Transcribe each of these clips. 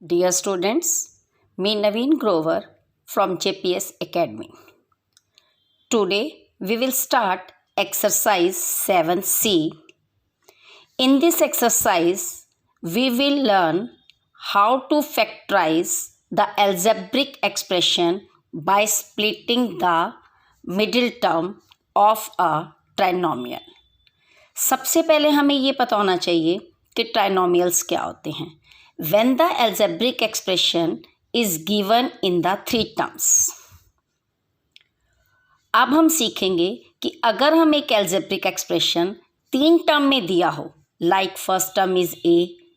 Dear students, me Naveen Grover from JPS Academy. Today we will start exercise 7C. In this exercise, we will learn how to factorize the algebraic expression by splitting the middle term of a trinomial. सबसे पहले हमें ये पता होना चाहिए कि trinomials क्या होते हैं. When the algebraic expression is given in the three terms. अब हम सीखेंगे कि अगर हम एक algebraic expression तीन टर्म में दिया हो, like first term is A,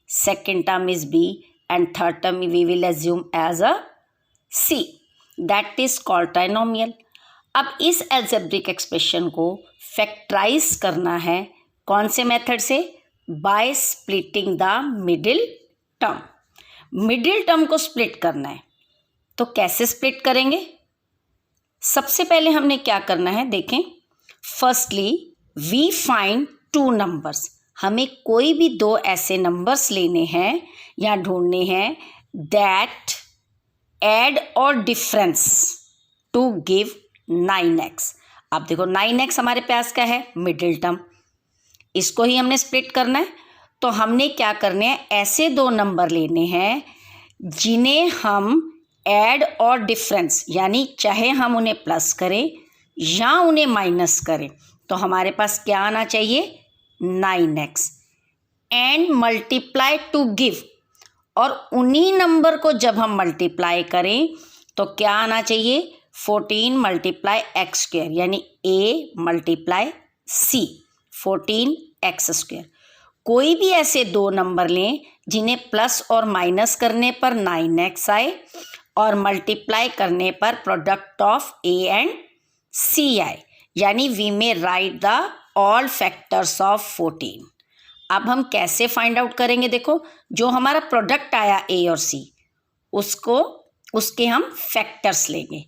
second term is B and third term we will assume as a C. That is called trinomial. अब इस algebraic expression को factorize करना है कौन से मेथड से? By splitting the middle term. Middle term को split करना है तो कैसे स्प्लिट करेंगे? सबसे पहले हमने क्या करना है देखें. Firstly we find two numbers. हमें कोई भी दो ऐसे नंबर्स लेने हैं या ढूंढने हैं दैट एड और डिफरेंस टू गिव 9x. अब देखो 9x हमारे पास क्या है? Middle term. इसको ही हमने स्प्लिट करना है तो हमने क्या करने हैं, ऐसे दो नंबर लेने हैं जिन्हें हम ऐड और डिफरेंस यानी चाहे हम उन्हें प्लस करें या उन्हें माइनस करें तो हमारे पास क्या आना चाहिए? 9x. And multiply two give, और उन्हीं नंबर को जब हम मल्टीप्लाई करें तो क्या आना चाहिए? 14 मल्टीप्लाई एक्स स्क्वायर यानी a मल्टीप्लाई c 14x². कोई भी ऐसे दो नंबर लें जिन्हें प्लस और माइनस करने पर 9x आए और मल्टीप्लाई करने पर product of a and c आए, यानी वी में right the all factors of 14. अब हम कैसे फाइंड आउट करेंगे? देखो, जो हमारा प्रोडक्ट आया a और c उसके हम फैक्टर्स लेंगे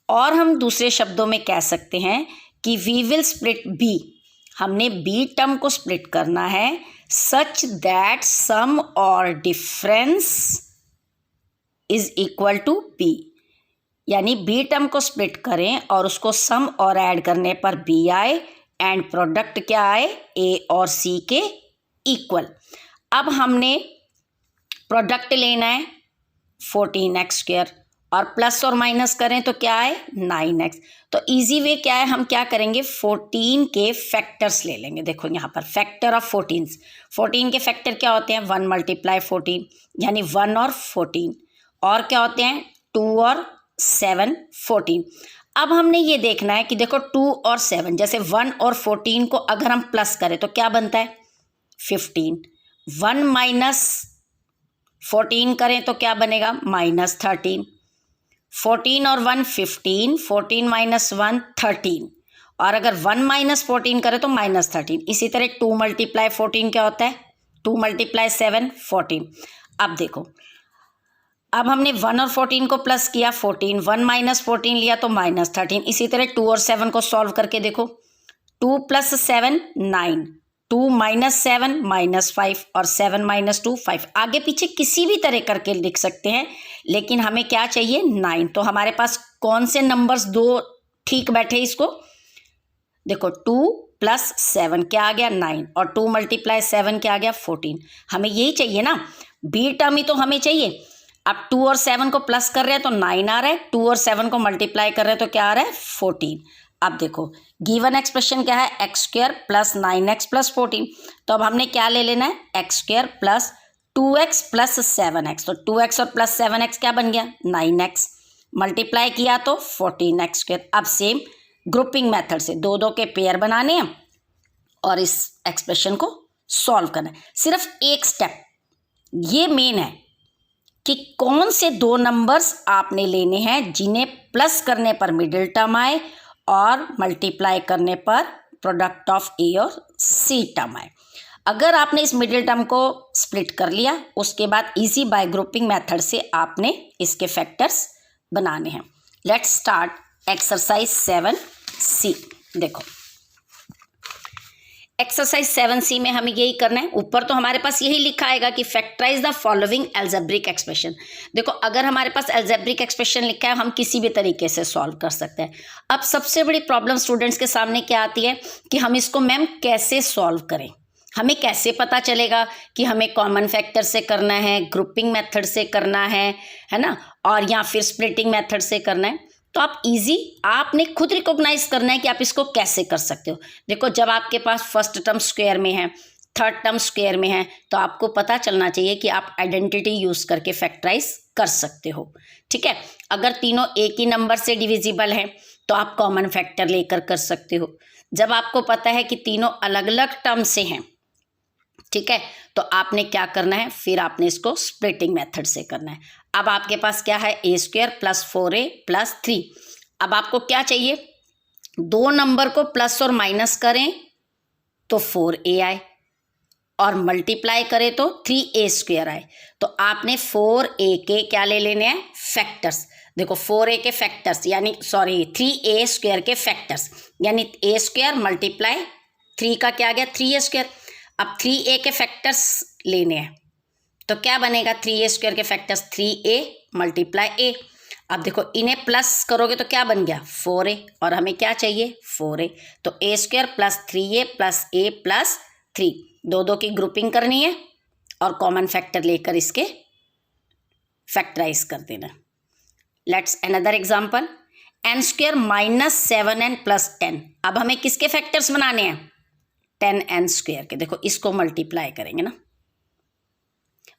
और हम दूसरे शब्दों में कह सकते हैं कि वी विल स्प्लिट b. हमने b टर्म को स्प्लिट करना है सच दैट सम और difference is equal to b. यानी b टर्म को स्प्लिट करें और उसको सम और ऐड करने पर b आए एंड प्रोडक्ट क्या आए? a और c के इक्वल. अब हमने प्रोडक्ट लेना है 14x² और प्लस और माइनस करें तो क्या आए? 9x. तो इजी वे क्या है, हम क्या करेंगे? 14 के फैक्टर्स ले लेंगे. देखो यहाँ पर फैक्टर ऑफ 14 के फैक्टर क्या होते हैं? 1 मल्टीप्लाई 14 यानी 1 और 14. और क्या होते हैं? 2 और 7 14. अब हमने ये देखना है कि देखो 2 और 7, जैसे 1 और 14 को अगर हम प्लस करें तो क्या बनता है? 15. 1 माइनस 14 करें तो क्या बनेगा? -13. 14 और 1 15, 14 माइनस 1 13, और अगर 1 माइनस 14 करें तो -13. इसी तरह 2 मल्टीप्लाई 14 क्या होता है? 2 मल्टीप्लाई 7 14. अब देखो, अब हमने 1 और 14 को प्लस किया 14, 1 माइनस 14 लिया तो -13. इसी तरह 2 और 7 को सॉल्व करके देखो, 2 प्लस 7 9, 2 माइनस 7 -5 और 7 माइनस 2 5. आगे पीछे किसी भी तरह करके लिख सकते हैं लेकिन हमें क्या चाहिए? 9. तो हमारे पास कौन से नंबर्स दो ठीक बैठे? इसको देखो, 2 प्लस 7 क्या आ गया? 9, और 2 मल्टीप्लाई 7 क्या आ गया? 14. हमें यही चाहिए ना, बी टर्म ही तो हमें चाहिए. अब 2 और 7 को प्लस कर रहे हैं तो 9 आ रहा है, 2 और 7 को मल्टीप्लाई कर रहे हैं तो क्या आ रहा है? 14. अब देखो गिवन एक्सप्रेशन क्या है? x² plus 9x plus 14. तो अब हमने क्या ले लेना है? x² plus 2x plus 7x. तो 2x और प्लस 7x क्या बन गया? 9x. मल्टीप्लाई किया तो 14x². अब सेम ग्रुपिंग मेथड से दो दो के पेयर बनाने हैं और इस एक्सप्रेशन को सॉल्व करना है. सिर्फ एक स्टेप ये मेन है कि कौन से दो नंबर्स आपने लेने हैं जिन्हें प्लस करने पर मिडिल टर्म आए और मल्टीप्लाई करने पर प्रोडक्ट ऑफ ए और सी टर्म आए. अगर आपने इस मिडिल टर्म को स्प्लिट कर लिया उसके बाद इजी बाय ग्रुपिंग मेथड से आपने इसके फैक्टर्स बनाने हैं. Let's start exercise 7C. देखो, एक्सरसाइज 7C में हमें यही करना है। ऊपर तो हमारे पास यही लिखा आएगा कि factorise the following algebraic expression. देखो अगर हमारे पास एल्जेब्रिक एक्सप्रेशन लिखा है हम किसी भी तरीके से सॉल्व कर सकते हैं। अब सबसे बड़ी प्रॉब्लम स्टूडेंट्स के सामने क्या आती है कि हम इसको मैम कैसे सॉल्व करें, हमें कैसे पता चलेगा कि हमें कॉमन फैक्टर से करना है, ग्रुपिंग मेथड से करना है ना, और या फिर स्प्लिटिंग मेथड से करना है। तो आपने खुद रिकॉग्नाइज करना है कि आप इसको कैसे कर सकते हो। देखो जब आपके पास फर्स्ट टर्म स्क्वायर में है, थर्ड टर्म स्क्वायर में है, तो आपको पता चलना चाहिए कि आप आइडेंटिटी यूज करके फैक्टराइज कर सकते हो। ठीक है, अगर तीनों एक ही नंबर से डिविजिबल हैं तो आप कॉमन फैक्टर लेकर कर सकते हो। जब आपको पता है कि तीनों अलग अलग टर्म से हैं, ठीक है, तो आपने क्या करना है, फिर आपने इसको स्प्लिटिंग मेथड से करना है। अब आपके पास क्या है, ए स्क्वायर प्लस 4a प्लस 3। अब आपको क्या चाहिए, दो नंबर को प्लस और माइनस करें तो 4a आए और मल्टीप्लाई करें तो 3a स्क्वायर आए। तो आपने 4a के क्या ले लेने हैं, फैक्टर्स। देखो 4a के फैक्टर्स यानी 3a स्क्वायर के फैक्टर्स यानी a स्क्वायर मल्टीप्लाई 3 का क्या आ गया 3a स्क्वायर। अब 3a के फैक्टर्स लेने हैं तो क्या बनेगा, 3a स्क्वायर के फैक्टर्स 3a मल्टीप्लाई a। अब देखो इन्हें प्लस करोगे तो क्या बन गया 4a और हमें क्या चाहिए 4a। तो a square plus 3a plus a plus 3, दो की ग्रुपिंग करनी है और कॉमन फैक्टर लेकर इसके फैक्टराइज कर देना। Let's another example, n square minus 7n plus 10। अब हमें किसके फैक्टर्स बनाने हैं, 10n स्क्वायर के। देखो इसको मल्टीप्लाई करेंगे ना,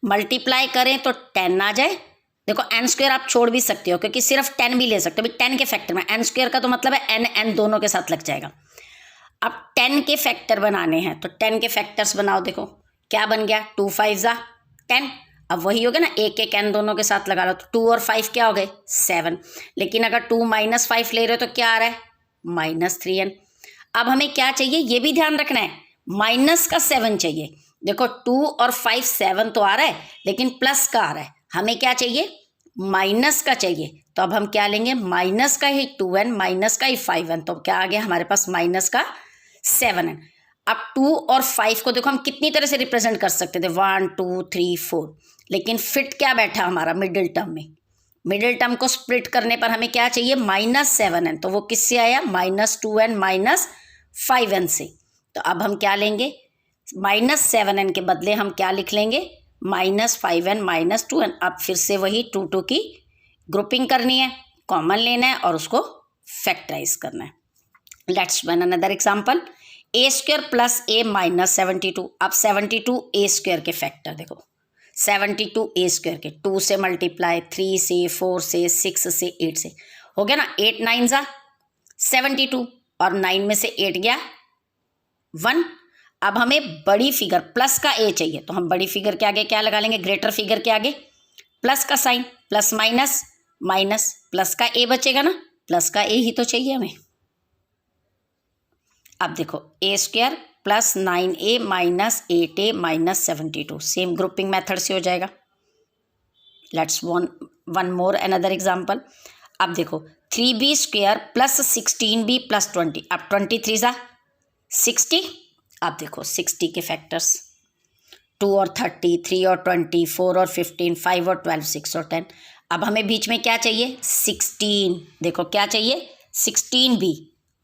मल्टीप्लाई करें तो 10 आ जाए। देखो n स्क्वायर आप छोड़ भी सकते हो क्योंकि सिर्फ 10 भी ले सकते हो, 10 के फैक्टर में n स्क्वायर का तो मतलब है n दोनों के साथ लग जाएगा। अब 10 के फैक्टर बनाने हैं तो 10 के फैक्टर्स बनाओ। देखो क्या बन गया, 2 5 10। अब वही हो गया ना, एक n दोनों के साथ लगा लो तो 2 और 5 क्या हो गए 7। लेकिन अगर 2 माइनस 5 ले रहे हो तो क्या आ रहा है -3n। अब हमें क्या चाहिए ये भी ध्यान रखना है, माइनस का 7 चाहिए। देखो 2 और 5 7 तो आ रहा है लेकिन प्लस का आ रहा है, हमें क्या चाहिए माइनस का चाहिए। तो अब हम क्या लेंगे, माइनस का ही 2n माइनस का ही 5n, तो क्या आ गया हमारे पास माइनस का 7n। अब 2 और 5 को देखो हम कितनी तरह से रिप्रेजेंट कर सकते थे, 1 2 3 4, लेकिन फिट क्या बैठा हमारा मिडिल टर्म में। मिडिल टर्म को स्प्लिट करने पर हमें क्या चाहिए -7n, तो वो किससे आया -2n -5n से। तो अब हम क्या लेंगे, -7n के बदले हम क्या लिख लेंगे -5n -2n। अब फिर से वही 2 की ग्रुपिंग करनी है, कॉमन लेना है और उसको फैक्टराइज करना है। Let's one another example, a square plus a minus 72। अब 72 a स्क्वायर के फैक्टर देखो, 72 a स्क्वायर के 2 से मल्टीप्लाई 3 से 4 से 6 से 8 से हो गया ना, 8 9 72 और 9 में से 8 गया 1। अब हमें बड़ी फिगर प्लस का a चाहिए तो हम बड़ी फिगर के आगे क्या लगा लेंगे, ग्रेटर फिगर के आगे प्लस का sign, plus minus minus, plus का a बचेगा ना, प्लस का a ही तो चाहिए हमें। अब देखो a square plus 9a minus 8a minus 72, same grouping method से हो जाएगा। Let's one more another example. अब देखो 3b square plus 16b plus 20। अब 23 60। अब देखो 60 के फैक्टर्स 2 और 30, 3 और 20, 4 और 15, 5 और 12, 6 और 10। अब हमें बीच में क्या चाहिए 16। देखो क्या चाहिए 16b,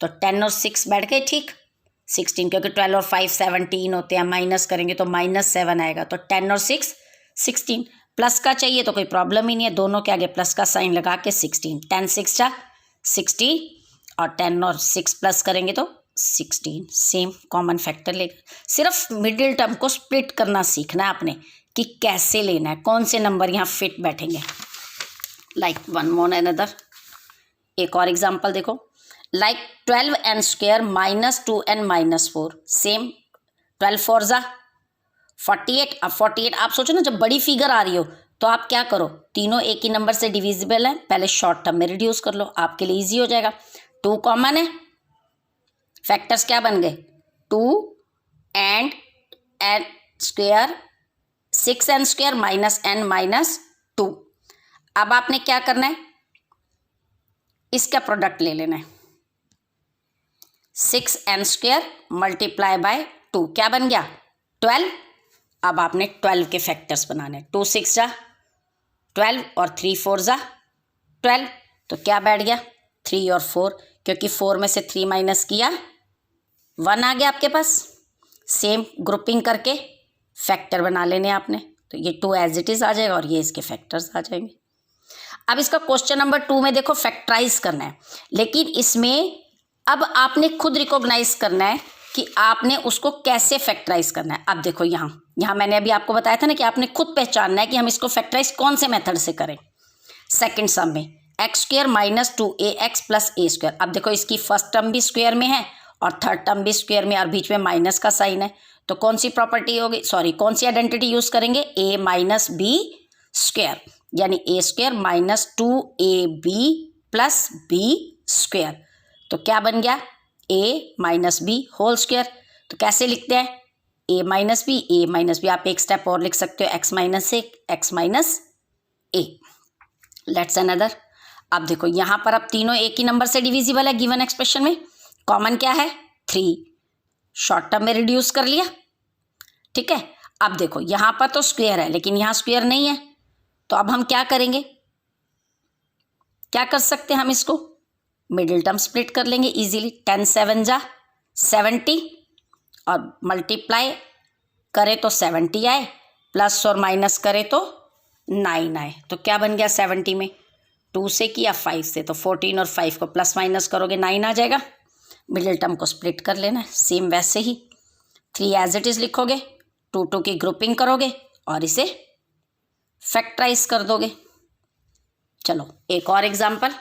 तो 10 और 6 बैठ गए ठीक, 16 क्योंकि 12 और 5 17 होते हैं, माइनस करेंगे तो -7 आएगा। तो 10 और 6 16, प्लस का चाहिए तो कोई प्रॉब्लम ही नहीं है, दोनों के आगे प्लस का साइन लगा के 16, 10 6 60 और 10 और 6 प्लस करेंगे तो 16, सेम कॉमन फैक्टर लेकर। सिर्फ मिडिल टर्म को स्प्लिट करना सीखना है आपने कि कैसे लेना है, कौन से नंबर यहाँ फिट बैठेंगे। लाइक वन मोर अनदर, एक और एग्जांपल देखो, like 12n square minus 2n minus 4। Same 12 4 48। अब 48 आप सोचो ना, जब बड़ी फिगर आ रही हो तो आप क्या करो, तीनों एक ही नंबर से डिविजिबल हैं, पहले शॉर्ट टर्म में रिड्यूस कर लो, आपके लिए इजी हो जाएगा। 2 कॉमन है, फैक्टर्स क्या बन गए 2 and n square 6n square minus n minus 2। अब आपने क्या करना है, इसका प्रोडक्ट ले लेना है, 6n स्क्वायर मल्टीप्लाई बाय 2, क्या बन गया 12। अब आपने 12 के फैक्टर्स बनाने, 2 6 जा 12 और 3 4 जा 12, तो क्या बैठ गया 3 और 4, क्योंकि 4 में से 3 माइनस किया 1 आ गया आपके पास। सेम ग्रुपिंग करके फैक्टर बना लेने आपने, तो ये 2 एज इट इज़ आ जाएगा और ये इसके फैक्टर्स आ जाएंगे। अब इसका क्वेश्चन नंबर 2 में देखो फैक्टराइज करना है, लेकिन इसमें अब आपने खुद रिकॉग्नाइज करना है कि आपने उसको कैसे फैक्टराइज करना है। अब देखो यहाँ मैंने अभी आपको बताया था ना कि आपने खुद पहचानना है कि हम इसको फैक्टराइज कौन से मेथड से करें। सेकंड सम में x² - 2ax + a²। अब देखो इसकी फर्स्ट टर्म भी स्क्वायर में है और थर्ड टर्म भी स्क्वायर में और बीच में माइनस का साइन है, तो कौन सी प्रॉपर्टी होगी, सॉरी कौन सी आइडेंटिटी यूज करेंगे, a - b², यानी a² - 2ab + b²। तो क्या बन गया a - b होल स्क्वायर। तो कैसे लिखते हैं a - b आप एक स्टेप और लिख सकते हो x - a। Let's another. अब देखो यहाँ पर अब तीनों एक ही नंबर से डिविजिबल है गिवन एक्सप्रेशन में। कॉमन क्या है 3, शॉर्ट टर्म में रिड्यूस कर लिया, ठीक है। अब देखो यहाँ पर तो स्क्वायर है लेकिन यहाँ स्क्वायर नहीं है, तो अब हम क्या करेंगे, क्या कर सकते हैं हम इसको मिडिल टर्म स्प्लिट कर लेंगे इजीली। 10 7 जा 70 और मल्टीप्लाई करें तो 70 आए, प्लस और माइनस करें तो 9 आए। तो क्या बन गया 70 में 2 से किया 5 से, तो 14 और 5 को प्लस माइनस करोगे 9 आ जाएगा। मिडिल टर्म को स्प्लिट कर लेना है सेम वैसे ही। 3 एज इट इज़ लिखोगे, 2 2 की ग्रुपिंग करोगे और इसे फैक्टराइज कर दोगे। चलो एक और example,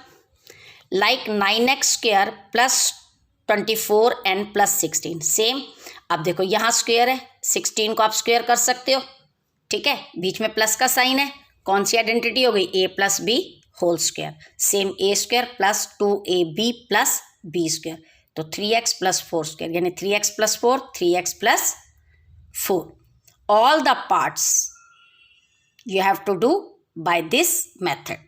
like 9x² + 24n + 16। Same, अब देखो यहाँ स्क्वायर है, 16 को आप स्क्वायर कर सकते हो, ठीक है, बीच में प्लस का साइन है, कौन सी आइडेंटिटी हो गई a + b whole square. Same a² + 2ab + b², तो 3x + 4² यानी 3x + 4 3x + 4। All the parts you have to do by this method.